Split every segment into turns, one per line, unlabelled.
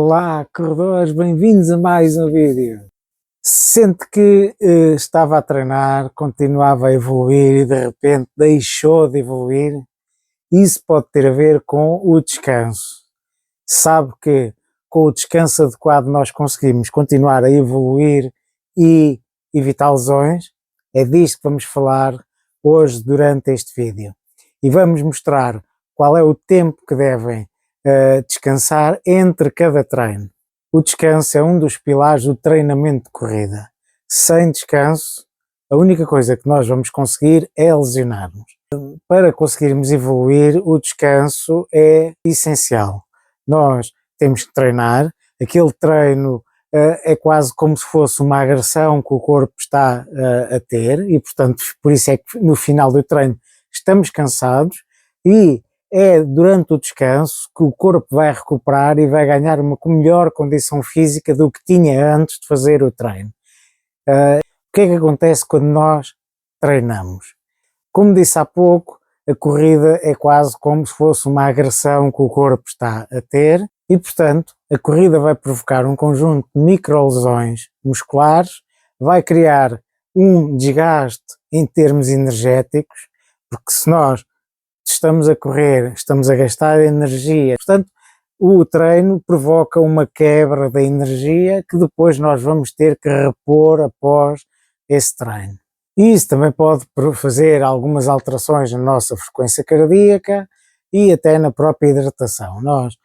Olá, corredores, bem-vindos a mais um vídeo. Sente que estava a treinar, continuava a evoluir e de repente deixou de evoluir? Isso pode ter a ver com o descanso. Sabe que com o descanso adequado nós conseguimos continuar a evoluir e evitar lesões? É disto que vamos falar hoje durante este vídeo. E vamos mostrar qual é o tempo que devem descansar entre cada treino. O descanso é um dos pilares do treinamento de corrida. Sem descanso, a única coisa que nós vamos conseguir é lesionar-nos. Para conseguirmos evoluir, o descanso é essencial. Nós temos que treinar, aquele treino é quase como se fosse uma agressão que o corpo está a ter e, portanto, por isso é que no final do treino estamos cansados e é durante o descanso que o corpo vai recuperar e vai ganhar uma melhor condição física do que tinha antes de fazer o treino. O que é que acontece quando nós treinamos? Como disse há pouco, a corrida é quase como se fosse uma agressão que o corpo está a ter e, portanto, a corrida vai provocar um conjunto de microlesões musculares, vai criar um desgaste em termos energéticos, porque se nós estamos a correr, estamos a gastar energia, portanto, o treino provoca uma quebra da energia que depois nós vamos ter que repor após esse treino. E isso também pode fazer algumas alterações na nossa frequência cardíaca e até na própria hidratação. Nós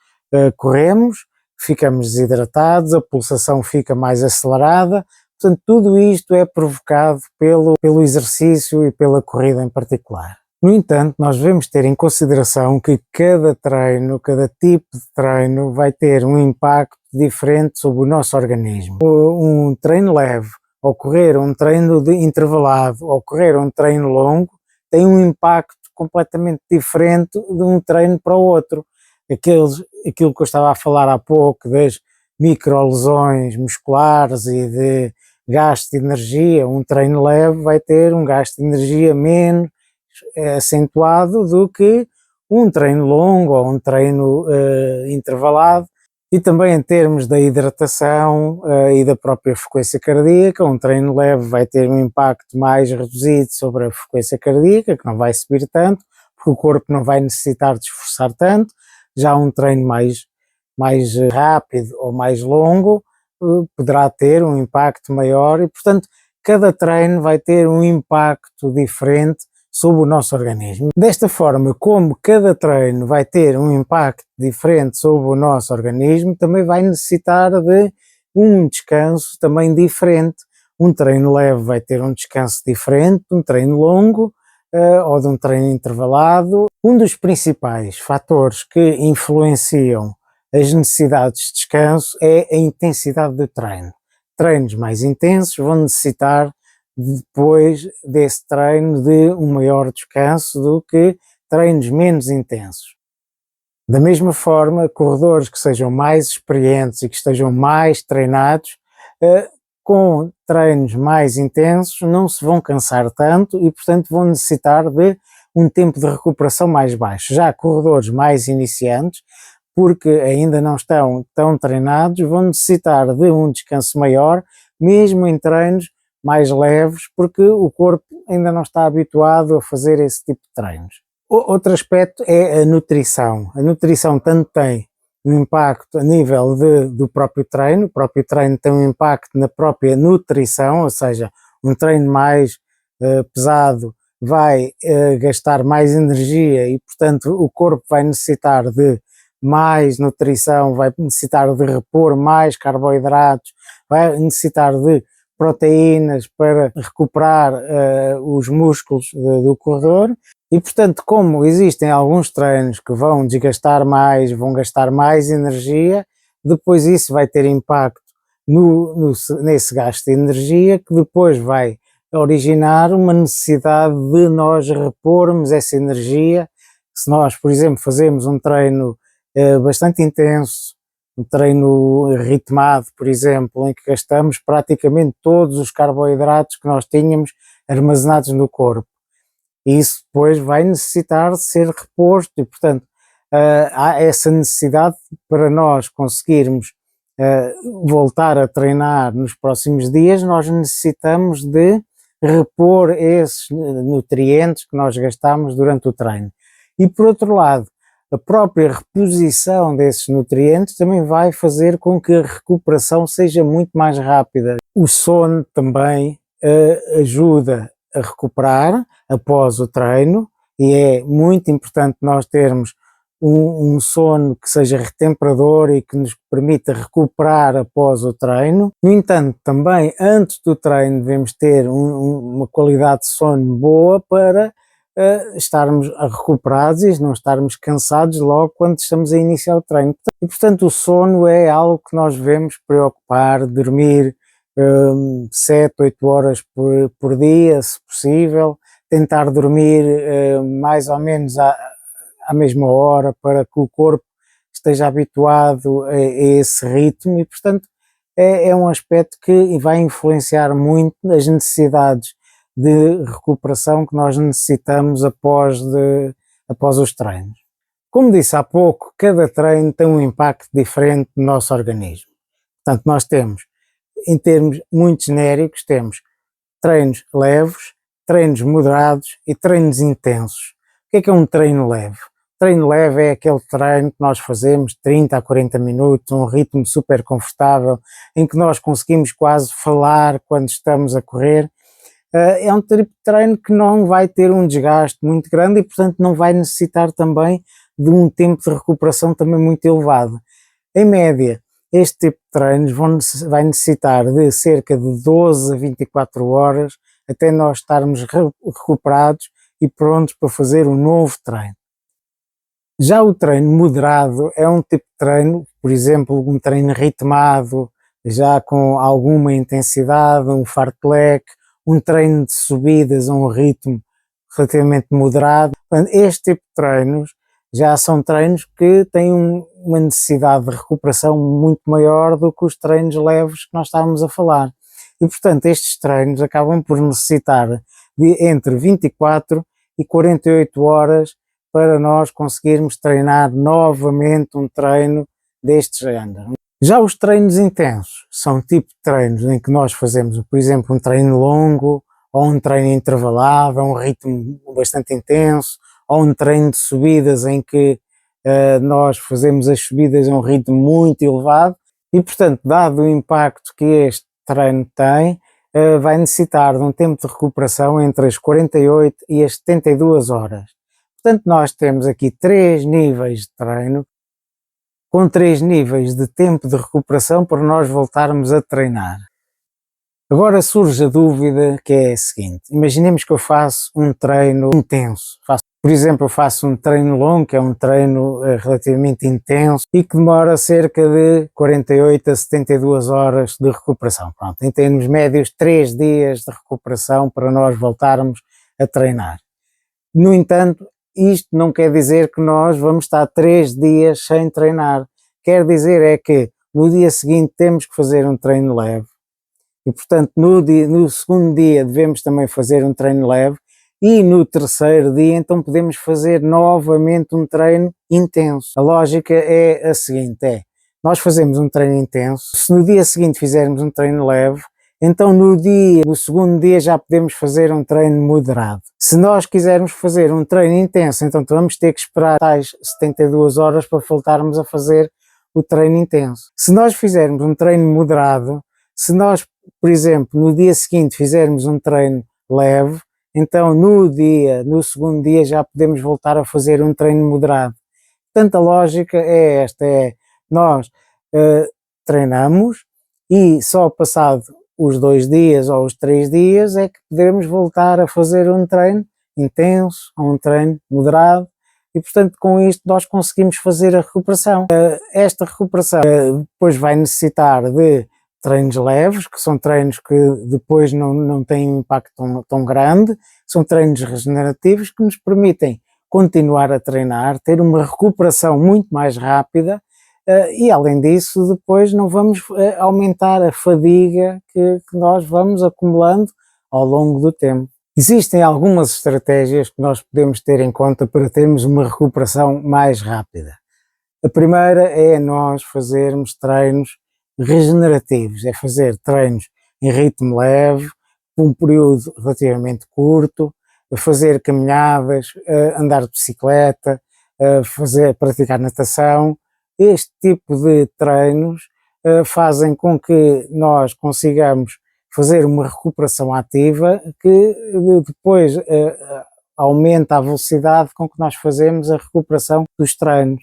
corremos, ficamos desidratados, a pulsação fica mais acelerada, portanto, tudo isto é provocado pelo exercício e pela corrida em particular. No entanto, nós devemos ter em consideração que cada treino, cada tipo de treino vai ter um impacto diferente sobre o nosso organismo. Um treino leve, ou correr um treino intervalado, ou correr um treino longo, tem um impacto completamente diferente de um treino para o outro. Aquilo que eu estava a falar há pouco, das microlesões musculares e de gasto de energia, um treino leve vai ter um gasto de energia menos acentuado do que um treino longo ou um treino intervalado. E também em termos da hidratação e da própria frequência cardíaca, um treino leve vai ter um impacto mais reduzido sobre a frequência cardíaca, que não vai subir tanto, porque o corpo não vai necessitar de esforçar tanto. Já um treino mais rápido ou mais longo poderá ter um impacto maior e, portanto, cada treino vai ter um impacto diferente sobre o nosso organismo. Desta forma, como cada treino vai ter um impacto diferente sobre o nosso organismo, também vai necessitar de um descanso também diferente. Um treino leve vai ter um descanso diferente de um treino longo ou de um treino intervalado. Um dos principais fatores que influenciam as necessidades de descanso é a intensidade do treino. Treinos mais intensos vão necessitar depois desse treino de um maior descanso do que treinos menos intensos. Da mesma forma, corredores que sejam mais experientes e que estejam mais treinados, com treinos mais intensos não se vão cansar tanto e, portanto, vão necessitar de um tempo de recuperação mais baixo. Já corredores mais iniciantes, porque ainda não estão tão treinados, vão necessitar de um descanso maior, mesmo em treinos mais leves, porque o corpo ainda não está habituado a fazer esse tipo de treinos. Outro aspecto é a nutrição. A nutrição tanto tem um impacto a nível do próprio treino, o próprio treino tem um impacto na própria nutrição, ou seja, um treino mais pesado vai gastar mais energia e, portanto, o corpo vai necessitar de mais nutrição, vai necessitar de repor mais carboidratos, vai necessitar de proteínas para recuperar os músculos do corredor e, portanto, como existem alguns treinos que vão desgastar mais, vão gastar mais energia, depois isso vai ter impacto nesse gasto de energia que depois vai originar uma necessidade de nós repormos essa energia. Se nós, por exemplo, fazemos um treino bastante intenso, um treino ritmado, por exemplo, em que gastamos praticamente todos os carboidratos que nós tínhamos armazenados no corpo. E isso depois vai necessitar de ser reposto e, portanto, há essa necessidade para nós conseguirmos voltar a treinar nos próximos dias, nós necessitamos de repor esses nutrientes que nós gastamos durante o treino. E por outro lado, a própria reposição desses nutrientes também vai fazer com que a recuperação seja muito mais rápida. O sono também ajuda a recuperar após o treino e é muito importante nós termos um sono que seja retemperador e que nos permita recuperar após o treino. No entanto, também antes do treino devemos ter uma qualidade de sono boa para estarmos recuperados e não estarmos cansados logo quando estamos a iniciar o treino. E, portanto, o sono é algo que nós devemos preocupar, dormir 7, 8 horas por dia, se possível, tentar dormir mais ou menos à mesma hora para que o corpo esteja habituado a esse ritmo e, portanto, é um aspecto que vai influenciar muito as necessidades de recuperação que nós necessitamos após os treinos. Como disse há pouco, cada treino tem um impacto diferente no nosso organismo. Portanto, nós temos, em termos muito genéricos, temos treinos leves, treinos moderados e treinos intensos. O que é um treino leve? Treino leve é aquele treino que nós fazemos 30 a 40 minutos, um ritmo super confortável, em que nós conseguimos quase falar quando estamos a correr. É um tipo de treino que não vai ter um desgaste muito grande e, portanto, não vai necessitar também de um tempo de recuperação também muito elevado. Em média, este tipo de treinos vai necessitar de cerca de 12 a 24 horas até nós estarmos recuperados e prontos para fazer um novo treino. Já o treino moderado é um tipo de treino, por exemplo, um treino ritmado, já com alguma intensidade, um fartlek, um treino de subidas a um ritmo relativamente moderado. Este tipo de treinos já são treinos que têm uma necessidade de recuperação muito maior do que os treinos leves que nós estávamos a falar. E, portanto, estes treinos acabam por necessitar de entre 24 e 48 horas para nós conseguirmos treinar novamente um treino deste género. Já os treinos intensos são tipo de treinos em que nós fazemos, por exemplo, um treino longo, ou um treino intervalado, a um ritmo bastante intenso, ou um treino de subidas em que nós fazemos as subidas a um ritmo muito elevado e, portanto, dado o impacto que este treino tem, vai necessitar de um tempo de recuperação entre as 48 e as 72 horas. Portanto, nós temos aqui 3 níveis de treino, com 3 níveis de tempo de recuperação para nós voltarmos a treinar. Agora surge a dúvida que é a seguinte: imaginemos que eu faço um treino intenso, por exemplo, eu faço um treino longo, que é um treino relativamente intenso e que demora cerca de 48 a 72 horas de recuperação. Pronto, em termos médios, 3 dias de recuperação para nós voltarmos a treinar. No entanto, isto não quer dizer que nós vamos estar 3 dias sem treinar. Quer dizer é que no dia seguinte temos que fazer um treino leve e, portanto, no segundo dia devemos também fazer um treino leve e no terceiro dia então podemos fazer novamente um treino intenso. A lógica é a seguinte, nós fazemos um treino intenso, se no dia seguinte fizermos um treino leve, então no segundo dia já podemos fazer um treino moderado. Se nós quisermos fazer um treino intenso, então vamos ter que esperar tais 72 horas para voltarmos a fazer o treino intenso. Se nós fizermos um treino moderado, se nós, por exemplo, no dia seguinte fizermos um treino leve, então no segundo dia já podemos voltar a fazer um treino moderado. Portanto, a lógica é esta, nós treinamos e só passado os 2 dias ou os 3 dias é que podemos voltar a fazer um treino intenso ou um treino moderado e, portanto, com isto nós conseguimos fazer a recuperação. Esta recuperação depois vai necessitar de treinos leves, que são treinos que depois não têm um impacto tão grande, são treinos regenerativos que nos permitem continuar a treinar, ter uma recuperação muito mais rápida e, além disso, depois não vamos aumentar a fadiga que nós vamos acumulando ao longo do tempo. Existem algumas estratégias que nós podemos ter em conta para termos uma recuperação mais rápida. A primeira é nós fazermos treinos regenerativos, é fazer treinos em ritmo leve, por um período relativamente curto, fazer caminhadas, andar de bicicleta, praticar natação. Este tipo de treinos fazem com que nós consigamos fazer uma recuperação ativa que depois aumenta a velocidade com que nós fazemos a recuperação dos treinos.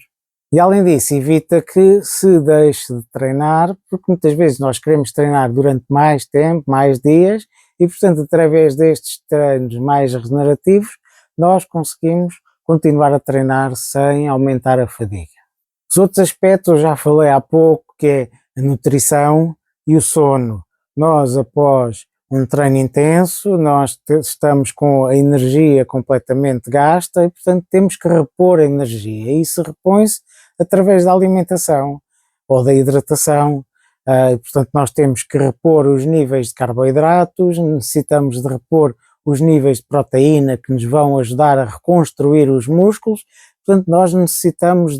E além disso, evita que se deixe de treinar, porque muitas vezes nós queremos treinar durante mais tempo, mais dias, e portanto através destes treinos mais regenerativos, nós conseguimos continuar a treinar sem aumentar a fadiga. Os outros aspectos eu já falei há pouco, que é a nutrição e o sono. Nós, após um treino intenso, nós estamos com a energia completamente gasta e, portanto, temos que repor a energia. E isso repõe-se através da alimentação ou da hidratação. Portanto, nós temos que repor os níveis de carboidratos, necessitamos de repor os níveis de proteína que nos vão ajudar a reconstruir os músculos. Portanto, nós necessitamos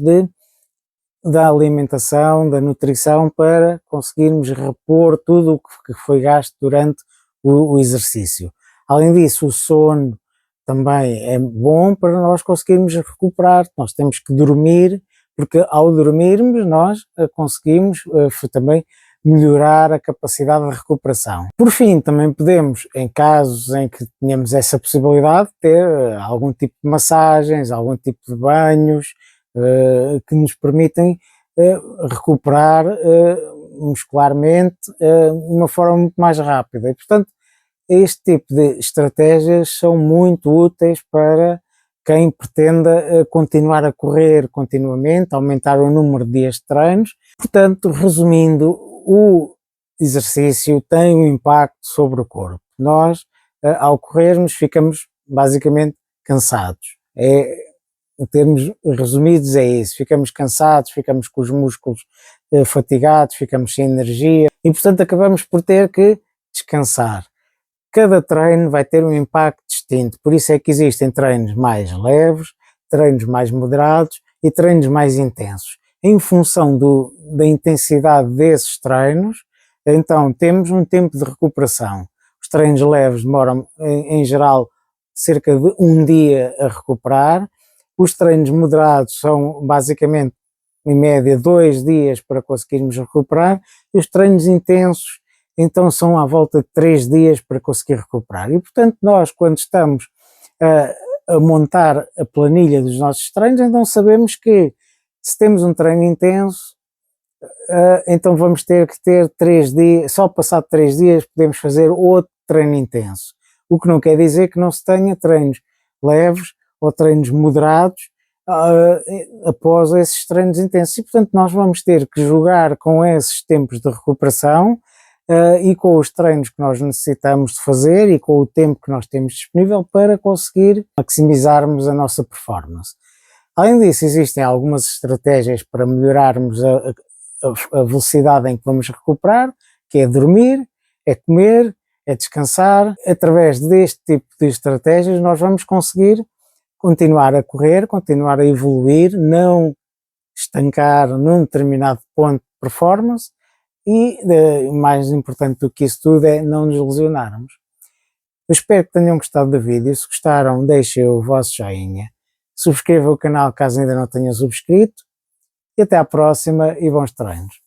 da alimentação, da nutrição, para conseguirmos repor tudo o que foi gasto durante o exercício. Além disso, o sono também é bom para nós conseguirmos recuperar. Nós temos que dormir, porque ao dormirmos nós conseguimos também melhorar a capacidade de recuperação. Por fim, também podemos, em casos em que tenhamos essa possibilidade, ter algum tipo de massagens, algum tipo de banhos, que nos permitem recuperar muscularmente de uma forma muito mais rápida. E, portanto, este tipo de estratégias são muito úteis para quem pretenda continuar a correr continuamente, aumentar o número de dias de treinos. Portanto, resumindo, o exercício tem um impacto sobre o corpo. Nós, ao corrermos, ficamos basicamente cansados. Em termos resumidos é isso, ficamos cansados, ficamos com os músculos fatigados, ficamos sem energia e portanto acabamos por ter que descansar. Cada treino vai ter um impacto distinto, por isso é que existem treinos mais leves, treinos mais moderados e treinos mais intensos. Em função da intensidade desses treinos, então temos um tempo de recuperação. Os treinos leves demoram em geral cerca de um dia a recuperar. Os treinos moderados são basicamente, em média, 2 dias para conseguirmos recuperar, e os treinos intensos, então, são à volta de 3 dias para conseguir recuperar. E, portanto, nós, quando estamos a montar a planilha dos nossos treinos, então sabemos que se temos um treino intenso, então vamos ter que ter 3 dias, só passado 3 dias podemos fazer outro treino intenso. O que não quer dizer que não se tenha treinos leves ou treinos moderados após esses treinos intensos. E, portanto, nós vamos ter que jogar com esses tempos de recuperação e com os treinos que nós necessitamos de fazer e com o tempo que nós temos disponível para conseguir maximizarmos a nossa performance. Além disso, existem algumas estratégias para melhorarmos a velocidade em que vamos recuperar, que é dormir, é comer, é descansar. Através deste tipo de estratégias nós vamos conseguir continuar a correr, continuar a evoluir, não estancar num determinado ponto de performance e, mais importante do que isso tudo, é não nos lesionarmos. Eu espero que tenham gostado do vídeo. Se gostaram, deixem o vosso joinha, subscrevam o canal caso ainda não tenham subscrito e até à próxima e bons treinos.